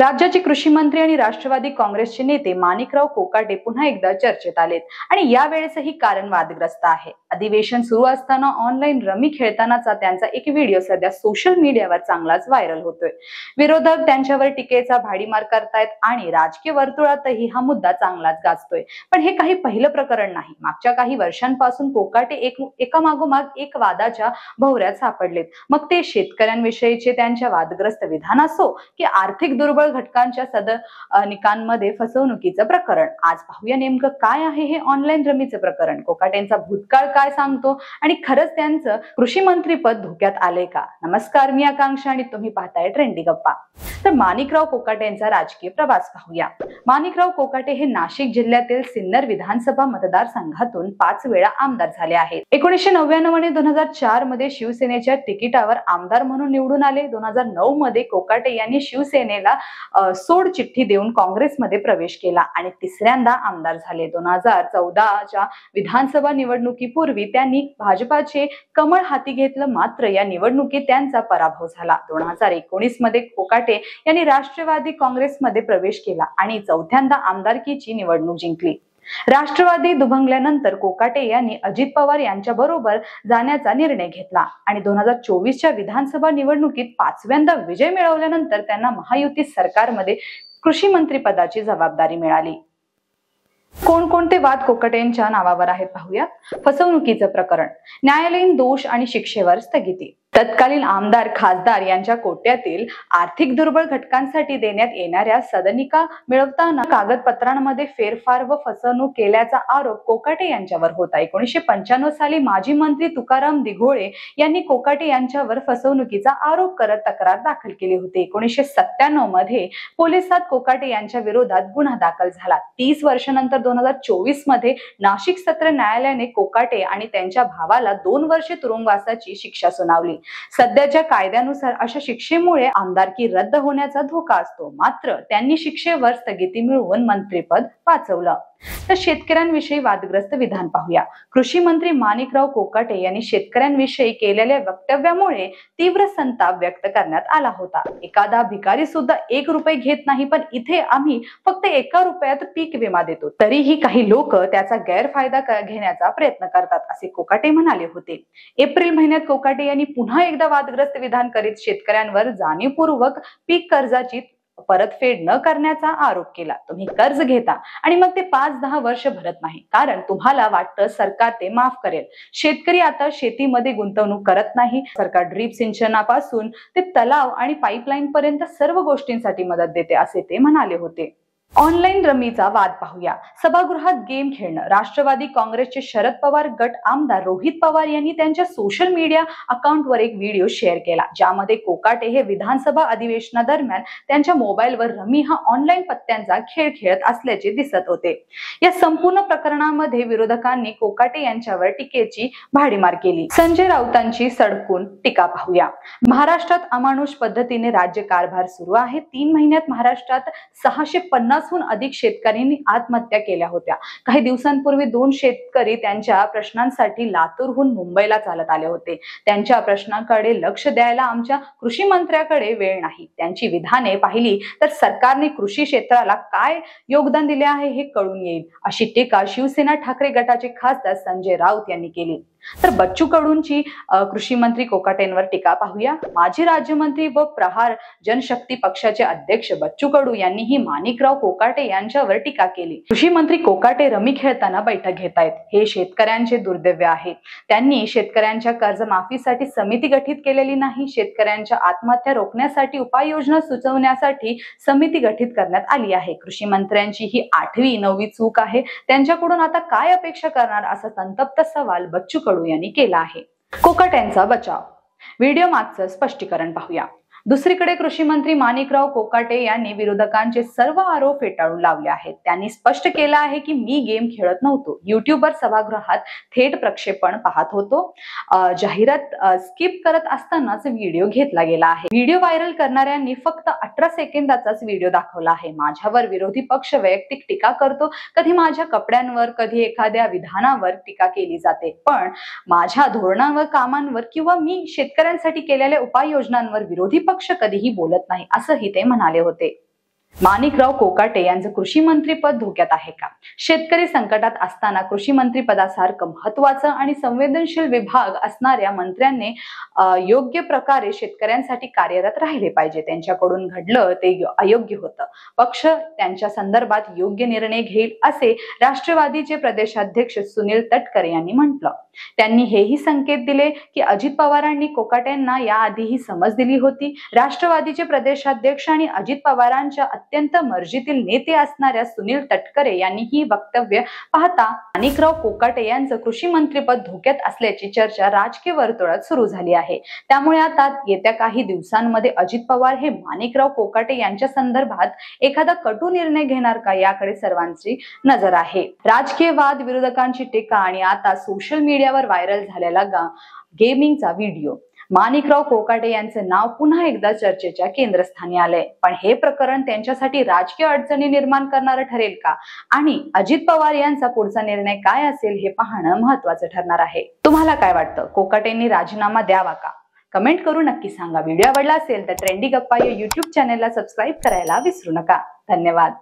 राज्याचे कृषी मंत्री आणि राष्ट्रवादी काँग्रेसचे नेते माणिकराव कोकाटे पुन्हा एकदा चर्चेत आलेत आणि यावेळेसही कारण वादग्रस्त आहे। अधिवेशन सुरू असताना ऑनलाईन रमी खेळतानाचा त्यांचा एक व्हिडिओ सध्या सोशल मीडियावर चांगलाच व्हायरल होतोय। विरोधक त्यांच्यावर टीकेचा भाडीमार करतायत आणि राजकीय वर्तुळातही हा मुद्दा चांगलाच गाजतोय। पण हे काही पहिलं प्रकरण नाही। मागच्या काही वर्षांपासून कोकाटे एकामागोमाग एक वादाच्या भोवऱ्यात सापडलेत। मग ते शेतकऱ्यांविषयीचे त्यांच्या वादग्रस्त विधान असो की आर्थिक दुर्बळ घटकांच्या सदनिकांमध्ये फसवणुकीचं प्रकरण। आज पाहूया नेमकं काय आहे हे ऑनलाईन रमीचं प्रकरण, कोकाटेंचा भूतकाळ काय सांगतो आणि खरंच त्यांचं कृषी मंत्री पद धोक्यात आले का। नमस्कार, मी आकांक्षा आणि तुम्ही पाहताय ट्रेंडी गप्पा। तर माणिकराव कोकाटेंचा राजकीय प्रवास पाहूया। माणिकराव कोकाटे हे नाशिक जिल्ह्यातील सिन्नर विधानसभा मतदारसंघातून 5 वेळा आमदार झाले आहेत। 1999 आणि 2004 मध्ये शिवसेनेच्या तिकिटावर आमदार म्हणून निवडून आले। 2009 मध्ये कोकाटे यांनी शिवसेनेला सोड चिठ्ठी देऊन काँग्रेसमध्ये प्रवेश केला आणि तिसऱ्यांदा आमदार झाले। 2014च्या विधानसभा निवडणुकीपूर्वी त्यांनी भाजपाचे कमळ हाती घेतलं, मात्र या निवडणुकीत त्यांचा पराभव झाला। 2019 मध्ये कोकाटे यांनी राष्ट्रवादी काँग्रेसमध्ये प्रवेश केला आणि चौथ्यांदा आमदारकीची निवडणूक जिंकली। राष्ट्रवादी दुभंगल्यानंतर कोकाटे यांनी अजित पवार यांच्या बरोबर जाण्याचा निर्णय घेतला आणि 2024च्या विधानसभा निवडणुकीत 5व्यांदा विजय मिळवल्यानंतर त्यांना महायुती सरकारमध्ये कृषी मंत्री पदाची जबाबदारी मिळाली। कोणकोणते वाद कोकाटेंच्या नावावर आहेत पाहूया। फसवणुकीचं प्रकरण, न्यायालयीन दोष आणि शिक्षेवर स्थगिती। तत्कालीन आमदार खासदार यांच्या कोट्यातील आर्थिक दुर्बळ घटकांसाठी देण्यात येणाऱ्या सदनिका मिळवताना कागदपत्रांमध्ये फेरफार व फसवणूक केल्याचा आरोप कोकाटे यांच्यावर होता। 1995 साली माजी मंत्री तुकाराम दिघोळे यांनी कोकाटे यांच्यावर फसवणुकीचा आरोप करत तक्रार दाखल केली होती। 1997 मध्ये पोलिसात कोकाटे यांच्या विरोधात गुन्हा दाखल झाला। 30 वर्षांनंतर 2024 मध्ये नाशिक सत्र न्यायालयाने कोकाटे आणि त्यांच्या भावाला 2 वर्षे तुरुंगवासाची शिक्षा सुनावली। सध्याच्या कायद्यानुसार अशा शिक्षेमुळे आमदारकी रद्द होण्याचा धोका असतो, मात्र त्यांनी शिक्षेवर स्थगिती मिळवून मंत्रिपद वाचवलं। तर शेतकऱ्यांविषयी वादग्रस्त विधान पाहूया। कृषी मंत्री माणिकराव कोकाटे यांनी शेतकऱ्यांविषयी केलेल्या वक्तव्यामुळे तीव्र संताप व्यक्त करण्यात आला होता। एखादा भिकारी सुद्धा 1 रुपये घेत नाही, पण इथे आम्ही फक्त 1 रुपयात पीक विमा देतो, तरीही काही लोक त्याचा गैरफायदा घेण्याचा प्रयत्न करतात, असे कोकाटे म्हणाले होते। एप्रिल महिन्यात कोकाटे यांनी पुन्हा एकदा वादग्रस्त विधान करीत शेतकऱ्यांवर जाणीवपूर्वक पीक कर्जाची परतफेड न करण्याचा आरोप केला। तुम्ही कर्ज घेता आणि मग ते 5-10 वर्ष भरत नाही, कारण तुम्हाला वाटतं सरकार ते माफ करेल। शेतकरी आता शेतीमध्ये गुंतवणूक करत नाही। सरकार ड्रीप सिंचनापासून ते तलाव आणि पाईपलाईन पर्यंत सर्व गोष्टींसाठी मदत देते, असे ते म्हणाले होते। ऑनलाईन रमीचा वाद पाहूया। सभागृहात गेम खेळणं, राष्ट्रवादी काँग्रेसचे शरद पवार गट आमदार रोहित पवार यांनी त्यांच्या सोशल मीडिया अकाउंटवर एक व्हिडिओ शेअर केला, ज्यामध्ये कोकाटे हे विधानसभा अधिवेशनादरम्यान त्यांच्या मोबाईलवर रमी हा ऑनलाईन पत्त्यांचा खेळ खेळत असल्याचे दिसत होते। या संपूर्ण प्रकरणामध्ये विरोधकांनी कोकाटे यांच्यावर टीकेची भाडीमार केली। संजय राऊतांची सडकून टीका पाहूया। महाराष्ट्रात अमानुष पद्धतीने राज्य कारभार सुरू आहे। 3 महिन्यात महाराष्ट्रात 650 हून अधिक शेतकऱ्यांनी आत्महत्या केल्या होत्या। काही दिवसांपूर्वी 2 शेतकरी त्यांच्या प्रश्नांसाठी लातूरहून मुंबईला चालत आले होते। त्यांच्या प्रश्नांकडे लक्ष द्यायला आमच्या कृषी मंत्र्याकडे वेळ नाही। त्यांची विधाने पाहिली तर सरकारने कृषी क्षेत्राला काय योगदान दिले आहे हे कळून येईल, अशी टीका शिवसेना ठाकरे गटाचे खासदार संजय राऊत यांनी केली। तर बच्चू कडूंची कृषी मंत्री कोकाटेंवर टीका पाहूया। माजी राज्यमंत्री व प्रहार जनशक्ती पक्षाचे अध्यक्ष बच्चू कडू यांनीही माणिकराव कोकाटे यांच्यावर टीका केली। कृषी मंत्री कोकाटे रमी खेळताना बैठक घेतायत, हे शेतकऱ्यांचे दुर्दैव आहे। त्यांनी शेतकऱ्यांच्या कर्जमाफीसाठी समिती गठीत केलेली नाही। शेतकऱ्यांच्या आत्महत्या रोखण्यासाठी उपाययोजना सुचवण्यासाठी समिती गठीत करण्यात आली आहे। कृषी मंत्र्यांची ही 8वी 9वी चूक आहे। त्यांच्याकडून आता काय अपेक्षा करणार, असा संतप्त सवाल बच्चू कडू यांनी केला आहे। कोकाटेंचा बचाव, व्हिडिओ मागचं स्पष्टीकरण पाहूया। दुसरीकडे कृषी मंत्री माणिकराव कोकाटे यांनी विरोधकांचे सर्व आरोप फेटाळून लावले आहेत। त्यांनी स्पष्ट केलं आहे की मी गेम खेळत नव्हतो, युट्यूबवर सभागृहात थेट प्रक्षेपण पाहत होतो। जाहिरात स्किप करत असतानाच व्हिडिओ घेतला गेला आहे। व्हिडिओ व्हायरल करणाऱ्यांनी फक्त 18 सेकंदाचाच व्हिडिओ दाखवला आहे। माझ्यावर विरोधी पक्ष वैयक्तिक टीका करतो, कधी माझ्या कपड्यांवर, कधी एखाद्या विधानावर टीका केली जाते, पण माझ्या धोरणांवर, कामांवर किंवा मी शेतकऱ्यांसाठी केलेल्या उपाययोजनांवर विरोधी पक्ष कधीही बोलत नाही, असंही ते म्हणाले होते। माणिकराव कोकाटे यांचं कृषी मंत्री पद धोक्यात आहे का? शेतकरी संकटात असताना कृषी मंत्री पदासारखं महत्वाचं आणि संवेदनशील विभाग असणाऱ्या मंत्र्यांनी योग्य प्रकारे शेतकऱ्यांसाठी कार्यरत राहिले पाहिजे. त्यांच्याकडून घडलं ते अयोग्य होतं. पक्ष त्यांच्या संदर्भात योग्य निर्णय घेईल असे राष्ट्रवादीचे प्रदेशाध्यक्ष सुनील तटकरे यांनी म्हटलं. त्यांनी हेही संकेत दिले की अजित पवारांनी कोकाटेंना याआधीही समज दिली होती. राष्ट्रवादीचे प्रदेशाध्यक्ष आणि अजित पवारांच्या अत्यंत मर्जीतील नेते असणाऱ्या सुनील तटकरे यांनी ही वक्तव्य पाहता माणिकराव कोकाटे यांचं कृषी मंत्रीपद धोक्यात असल्याची चर्चा राजकीय वर्तुळात सुरू झाली आहे. त्यामुळे आता येत्या काही दिवसांमध्ये अजित पवार हे माणिकराव कोकाटे यांच्या संदर्भात एखादा कटू निर्णय घेणार का याकडे सर्वांची नजर आहे. राजकीय वाद, विरोधकांची टीका आणि आता सोशल मीडियावर व्हायरल झालेला गेमिंगचा व्हिडिओ माणिकराव कोकाटे यांचं नाव पुन्हा एकदा चर्चेच्या केंद्रस्थानी आलंय. पण हे प्रकरण त्यांच्यासाठी राजकीय अडचणी निर्माण करणारं ठरेल का आणि अजित पवार यांचा पुढचा निर्णय काय असेल हे पाहणं महत्वाचं ठरणार आहे. तुम्हाला काय वाटतं? कोकाटेंनी राजीनामा द्यावा का? कमेंट करून नक्की सांगा. व्हिडिओ आवडला असेल तर ट्रेंडी गप्पा या YouTube चॅनेलला सबस्क्राईब करायला विसरू नका. धन्यवाद.